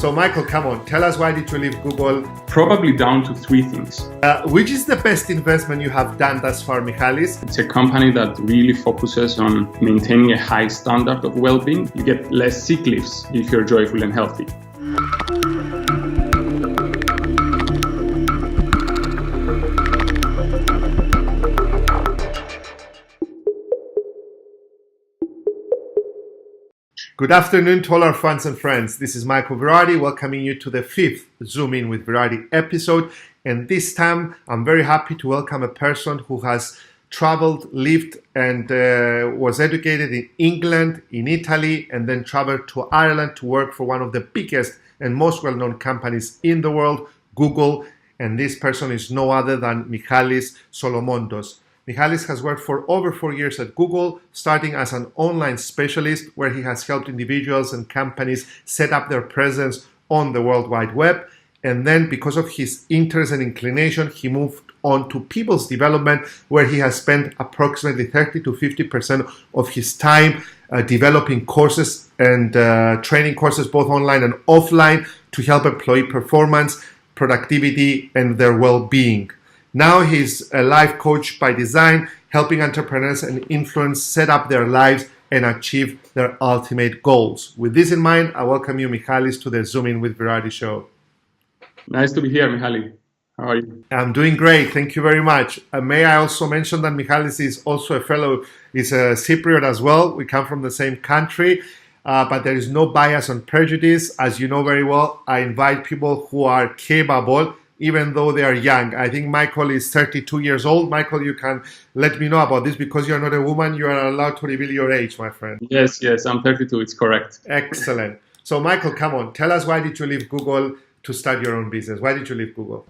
So Michael, come on, tell us, why did you leave Google? Probably down to three things. Which is the best investment you have done thus far, Michalis? It's a company that really focuses on maintaining a high standard of well-being. You get less sick leaves if you're joyful and healthy. Good afternoon to all our fans and friends. This is Michael Virardi welcoming you to the 5th Zoom In with Virardi episode. And this time I'm very happy to welcome a person who has traveled, lived and was educated in England, in Italy, and then traveled to Ireland to work for one of the biggest and most well-known companies in the world, Google. And this person is no other than Michalis Solomontos. Michalis has worked for over 4 years at Google, starting as an online specialist where he has helped individuals and companies set up their presence on the World Wide Web. And then because of his interest and inclination, he moved on to people's development, where he has spent approximately 30 to 50% of his time developing courses and training courses, both online and offline, to help employee performance, productivity, and their well-being. Now he's a life coach by design, helping entrepreneurs and influencers set up their lives and achieve their ultimate goals. With this in mind, I welcome you, Michalis, to the Zoom In with Virardi show. Nice to be here, Michali. How are you? I'm doing great. Thank you very much. May I also mention that Michalis is also is a Cypriot as well. We come from the same country, but there is no bias and prejudice. As you know very well, I invite people who are capable, even though they are young. I think Michael is 32 years old. Michael, you can let me know about this because you're not a woman. You are allowed to reveal your age, my friend. Yes, I'm 32. It's correct. Excellent. So Michael, come on. Tell us, why did you leave Google to start your own business? Why did you leave Google?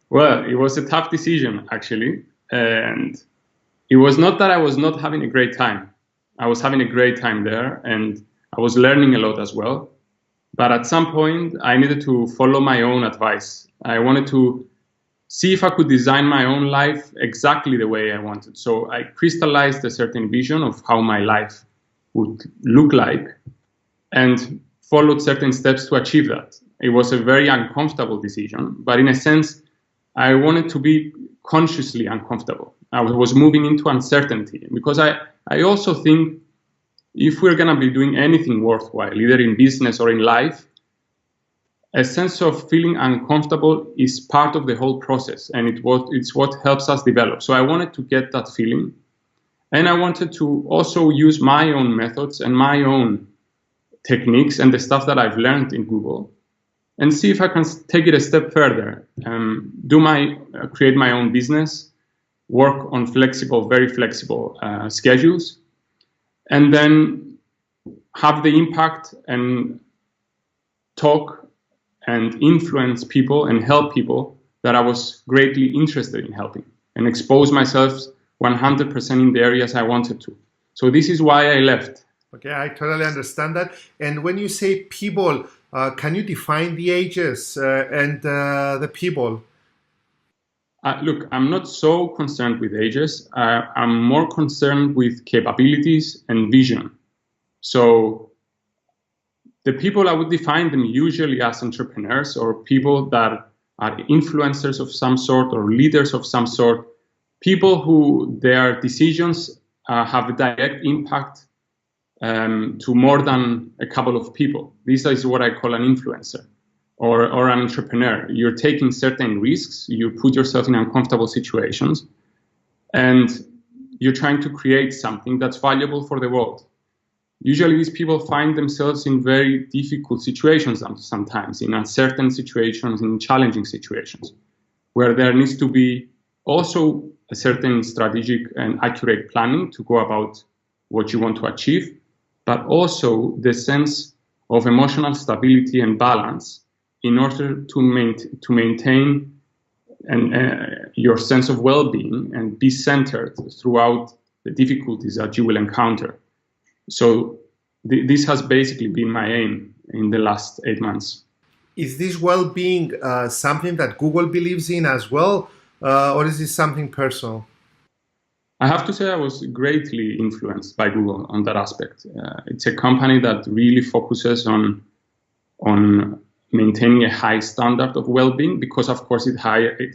Well, it was a tough decision, actually. And it was not that I was not having a great time. I was having a great time there, and I was learning a lot as well. But at some point, I needed to follow my own advice. I wanted to see if I could design my own life exactly the way I wanted. So I crystallized a certain vision of how my life would look like and followed certain steps to achieve that. It was a very uncomfortable decision, but in a sense, I wanted to be consciously uncomfortable. I was moving into uncertainty because I also think if we're going to be doing anything worthwhile, either in business or in life, a sense of feeling uncomfortable is part of the whole process, and it's what helps us develop. So I wanted to get that feeling, and I wanted to also use my own methods and my own techniques and the stuff that I've learned in Google, and see if I can take it a step further, create my own business, work on very flexible schedules, and then have the impact and talk and influence people and help people that I was greatly interested in helping, and expose myself 100% in the areas I wanted to. So this is why I left. Okay, I totally understand that. And when you say people, can you define the ages and the people? Look, I'm not so concerned with ages. I'm more concerned with capabilities and vision. So the people, I would define them usually as entrepreneurs or people that are influencers of some sort or leaders of some sort, people who their decisions have a direct impact to more than a couple of people. This is what I call an influencer. Or an entrepreneur. You're taking certain risks, you put yourself in uncomfortable situations, and you're trying to create something that's valuable for the world. Usually these people find themselves in very difficult situations sometimes, in uncertain situations, in challenging situations, where there needs to be also a certain strategic and accurate planning to go about what you want to achieve, but also the sense of emotional stability and balance in order to maintain your sense of well-being and be centered throughout the difficulties that you will encounter. So this has basically been my aim in the last 8 months. Is this well-being something that Google believes in as well, or is this something personal? I have to say I was greatly influenced by Google on that aspect. It's a company that really focuses on on maintaining a high standard of well-being, because of course it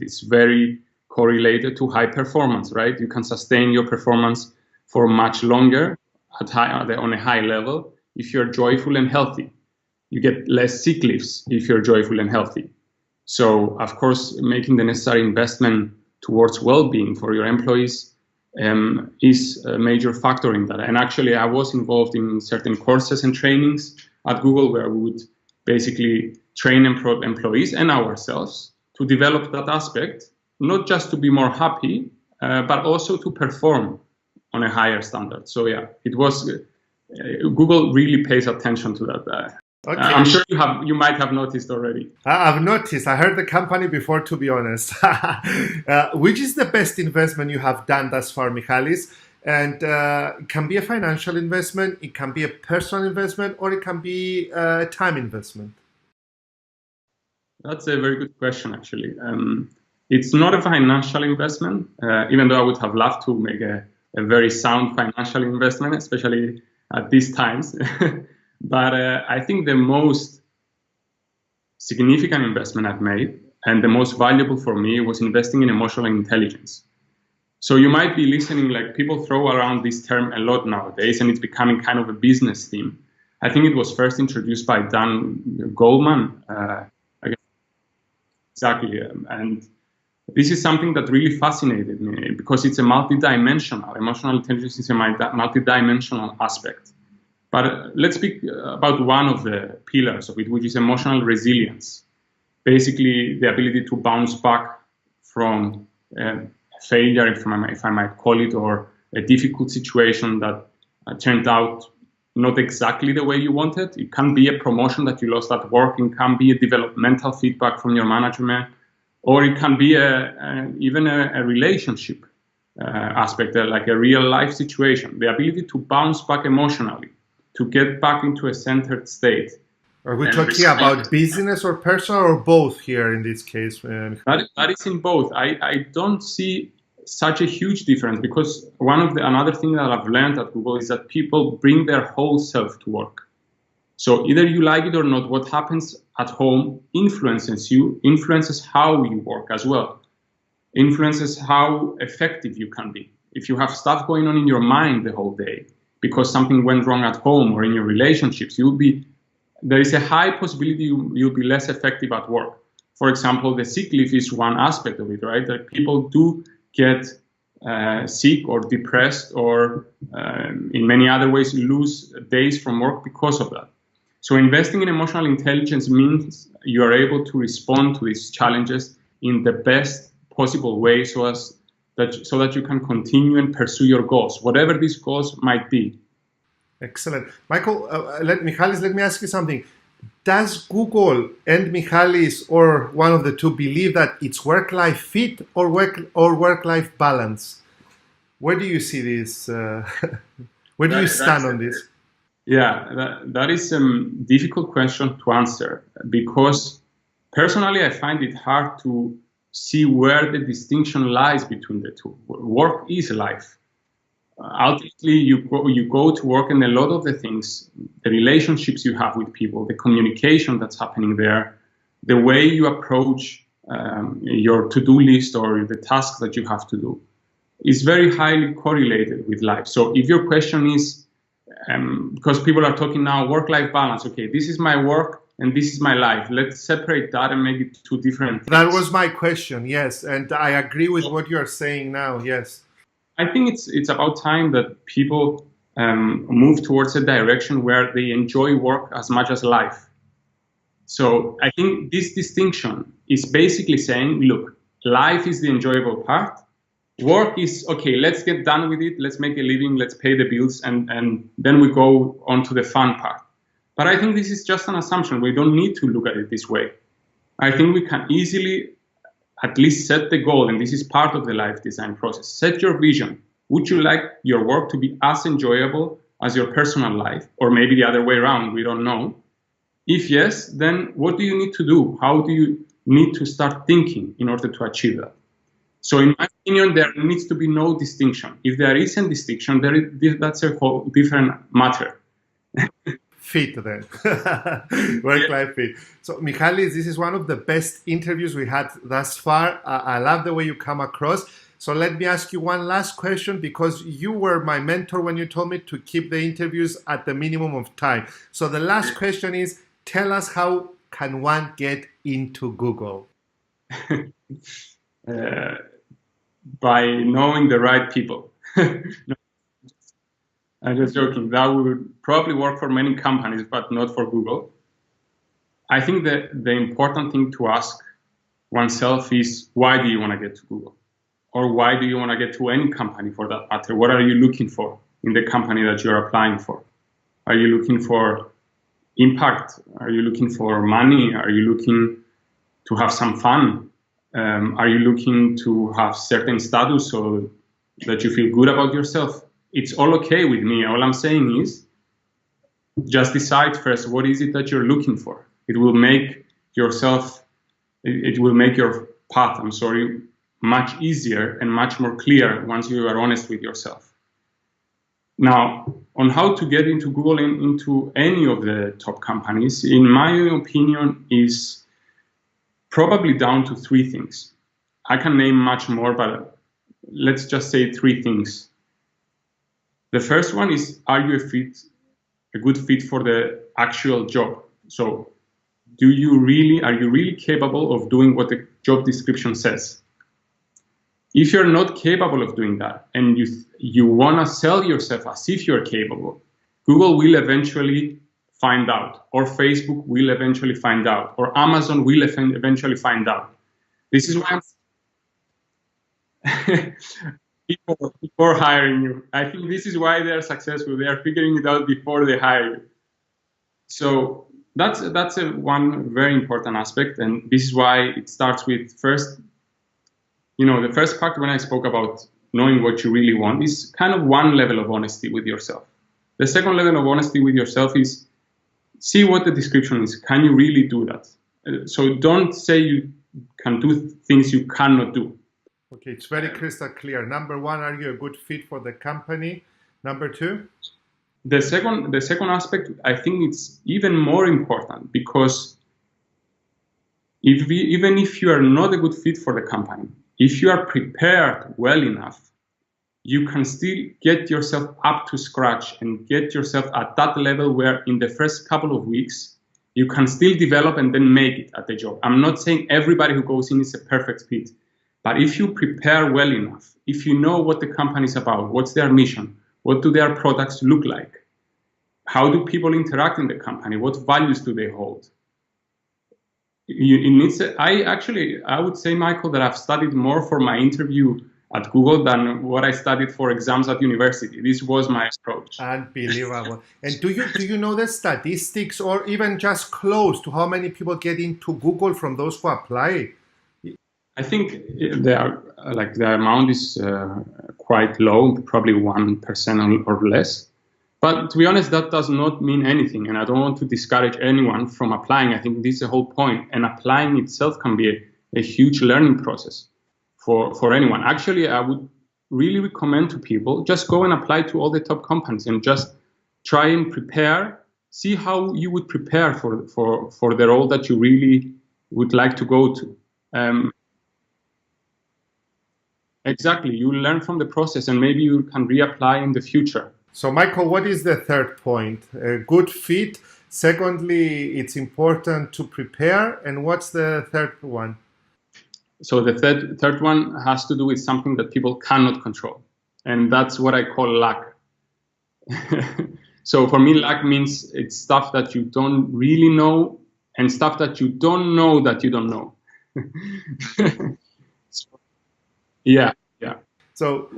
is very correlated to high performance, right? You can sustain your performance for much longer on a high level if you're joyful and healthy. You get less sick leaves if you're joyful and healthy. So, of course, making the necessary investment towards well-being for your employees is a major factor in that. And actually, I was involved in certain courses and trainings at Google where we would basically train employees and ourselves to develop that aspect, not just to be more happy, but also to perform on a higher standard. So yeah, it was Google really pays attention to that. Okay. I'm sure you might have noticed already. I've noticed. I heard the company before, to be honest. Which is the best investment you have done thus far, Michalis? And it can be a financial investment, it can be a personal investment, or it can be a time investment. That's a very good question, actually. It's not a financial investment, even though I would have loved to make a very sound financial investment, especially at these times. But I think the most significant investment I've made and the most valuable for me was investing in emotional intelligence. So you might be listening, like people throw around this term a lot nowadays, and it's becoming kind of a business theme. I think it was first introduced by Dan Goleman. Exactly. And this is something that really fascinated me because it's a multidimensional. Emotional intelligence is a multidimensional aspect. But let's speak about one of the pillars of it, which is emotional resilience. Basically, the ability to bounce back from failure, if I might call it, or a difficult situation that turned out not exactly the way you wanted. It can be a promotion that you lost at work. It can be a developmental feedback from your management, or it can be even a relationship aspect, like a real life situation. The ability to bounce back emotionally, to get back into a centered state. Are we talking about business or personal or both here in this case? That is in both. I don't see such a huge difference because another thing that I've learned at Google is that people bring their whole self to work. So either you like it or not, what happens at home influences you, influences how you work as well, influences how effective you can be. If you have stuff going on in your mind the whole day because something went wrong at home or in your relationships, there is a high possibility you'll be less effective at work. For example, the sick leave is one aspect of it, right? That people do get sick or depressed or in many other ways lose days from work because of that. So investing in emotional intelligence means you are able to respond to these challenges in the best possible way so that you can continue and pursue your goals, whatever these goals might be. Excellent. Michael, Michalis, let me ask you something. Does Google and Michalis, or one of the two, believe that it's work-life fit or work-life balance? Where do you see this? Where do you stand on this? Yeah, that is a difficult question to answer because personally I find it hard to see where the distinction lies between the two. Work is life. Ultimately, you go to work, and a lot of the things, the relationships you have with people, the communication that's happening there, the way you approach your to-do list or the tasks that you have to do, is very highly correlated with life. So if your question is, because people are talking now work-life balance, okay, this is my work and this is my life. Let's separate that and make it two different things. That was my question, yes, and I agree with what you are saying now, yes. I think it's about time that people move towards a direction where they enjoy work as much as life. So I think this distinction is basically saying, look, life is the enjoyable part. Work is, okay, let's get done with it. Let's make a living. Let's pay the bills. And then we go on to the fun part. But I think this is just an assumption. We don't need to look at it this way. I think we can easily at least set the goal, and this is part of the life design process. Set your vision. Would you like your work to be as enjoyable as your personal life? Or maybe the other way around, we don't know. If yes, then what do you need to do? How do you need to start thinking in order to achieve that? So in my opinion, there needs to be no distinction. If there is a distinction, that's a whole different matter. fit then. Work-life fit. So, Michalis, this is one of the best interviews we had thus far. I love the way you come across. So let me ask you one last question, because you were my mentor when you told me to keep the interviews at the minimum of time. So the last question is, tell us, how can one get into Google? By knowing the right people. No, I'm just joking. That would probably work for many companies, but not for Google. I think that the important thing to ask oneself is, why do you want to get to Google? Or why do you want to get to any company for that matter? What are you looking for in the company that you're applying for? Are you looking for impact? Are you looking for money? Are you looking to have some fun? Are you looking to have certain status so that you feel good about yourself? It's all okay with me. All I'm saying is, just decide first, what is it that you're looking for? It will make your path, much easier and much more clear once you are honest with yourself. Now, on how to get into Google and into any of the top companies, in my opinion, is probably down to three things. I can name much more, but let's just say three things. The first one is, are you a good fit for the actual job? So, are you really capable of doing what the job description says? If you're not capable of doing that, and you want to sell yourself as if you're capable, Google will eventually find out, or Facebook will eventually find out, or Amazon will eventually find out. This is why before hiring you, I think this is why they are successful. They are figuring it out before they hire you. So that's one very important aspect, and this is why it starts with first. The first part when I spoke about knowing what you really want is kind of one level of honesty with yourself. The second level of honesty with yourself is see what the description is. Can you really do that? So don't say you can do things you cannot do. Okay, it's very crystal clear. Number one, are you a good fit for the company? Number two? The second aspect, I think it's even more important, because even if you are not a good fit for the company, if you are prepared well enough, you can still get yourself up to scratch and get yourself at that level where in the first couple of weeks, you can still develop and then make it at the job. I'm not saying everybody who goes in is a perfect fit, but if you prepare well enough, if you know what the company is about, what's their mission, what do their products look like, how do people interact in the company, what values do they hold? I would say, Michael, that I've studied more for my interview at Google than what I studied for exams at university. This was my approach. Unbelievable. And do you know the statistics, or even just close to how many people get into Google from those who apply? I think the amount is quite low, probably 1% or less. But to be honest, that does not mean anything, and I don't want to discourage anyone from applying. I think this is the whole point, and applying itself can be a huge learning process for anyone. Actually, I would really recommend to people, just go and apply to all the top companies and just try and prepare, see how you would prepare for the role that you really would like to go to. Exactly, you learn from the process, and maybe you can reapply in the future. So, Michael, what is the third point? A good fit. Secondly, it's important to prepare. And what's the third one? So the third one has to do with something that people cannot control. And that's what I call luck. So for me, luck means it's stuff that you don't really know and stuff that you don't know that you don't know. Yeah. So,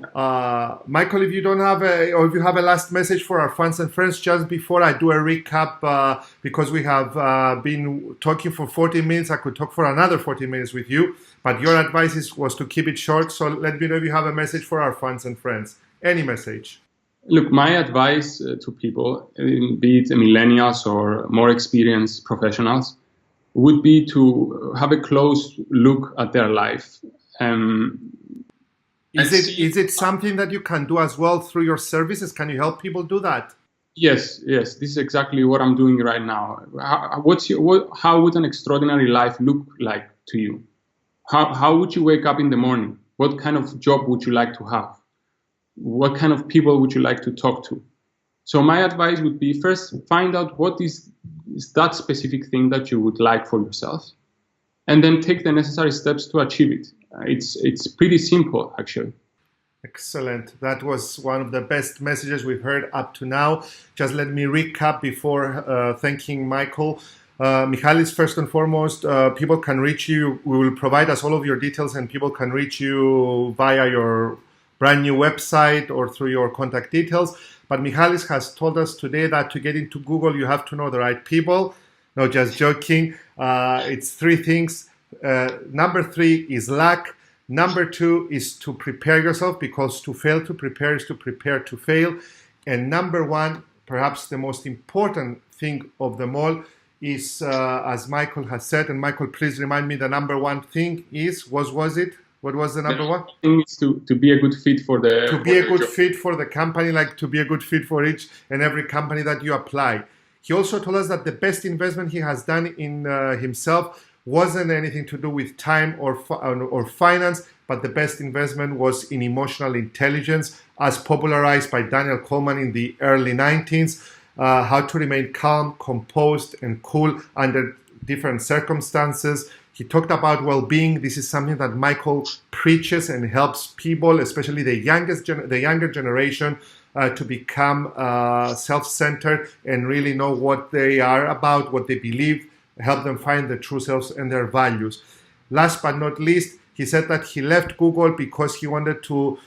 Michael, if you don't have or if you have a last message for our fans and friends, just before I do a recap, because we have been talking for 40 minutes, I could talk for another 40 minutes with you, but your advice was to keep it short. So let me know if you have a message for our fans and friends. Any message? Look, my advice to people, be it millennials or more experienced professionals, would be to have a close look at their life. Is it something that you can do as well through your services? Can you help people do that? Yes, this is exactly what I'm doing right now. How would an extraordinary life look like to you? How would you wake up in the morning? What kind of job would you like to have? What kind of people would you like to talk to? So my advice would be, first find out what is that specific thing that you would like for yourself, and then take the necessary steps to achieve it. It's pretty simple, actually. Excellent. That was one of the best messages we've heard up to now. Just let me recap before thanking Michael. Michalis, first and foremost, people can reach you. We will provide us all of your details, and people can reach you via your brand new website or through your contact details. But Michalis has told us today that to get into Google, you have to know the right people. No, just joking. It's three things. Number 3 is luck. Number 2 is to prepare yourself, because to fail to prepare is to prepare to fail. And number 1, perhaps the most important thing of them all, is as Michael has said, and Michael, please remind me, the number 1 thing is, was it? What was the number 1? Thing is to be a good fit for the to be a good fit for the company, like to be a good fit for each and every company that you apply. He also told us that the best investment he has done in himself wasn't anything to do with time or finance, but the best investment was in emotional intelligence, as popularized by Daniel Goleman in the early 90s. How to remain calm, composed, and cool under different circumstances. He talked about well-being. This is something that Michael preaches and helps people, especially the younger generation, to become self-centered and really know what they are about, what they believe, help them find their true selves and their values. Last but not least, he said that he left Google because he wanted to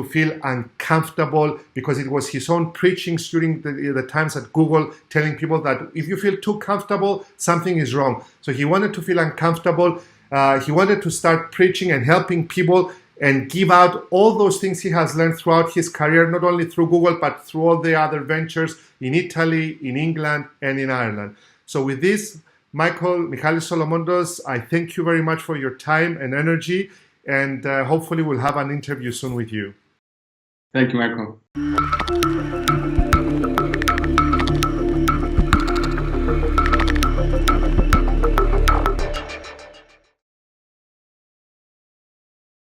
feel uncomfortable, because it was his own preachings during the times at Google telling people that if you feel too comfortable, something is wrong. So he wanted to feel uncomfortable. He wanted to start preaching and helping people and give out all those things he has learned throughout his career, not only through Google, but through all the other ventures in Italy, in England, and in Ireland. So with this, Michalis Solomontos, I thank you very much for your time and energy, and hopefully we'll have an interview soon with you. Thank you, Michael.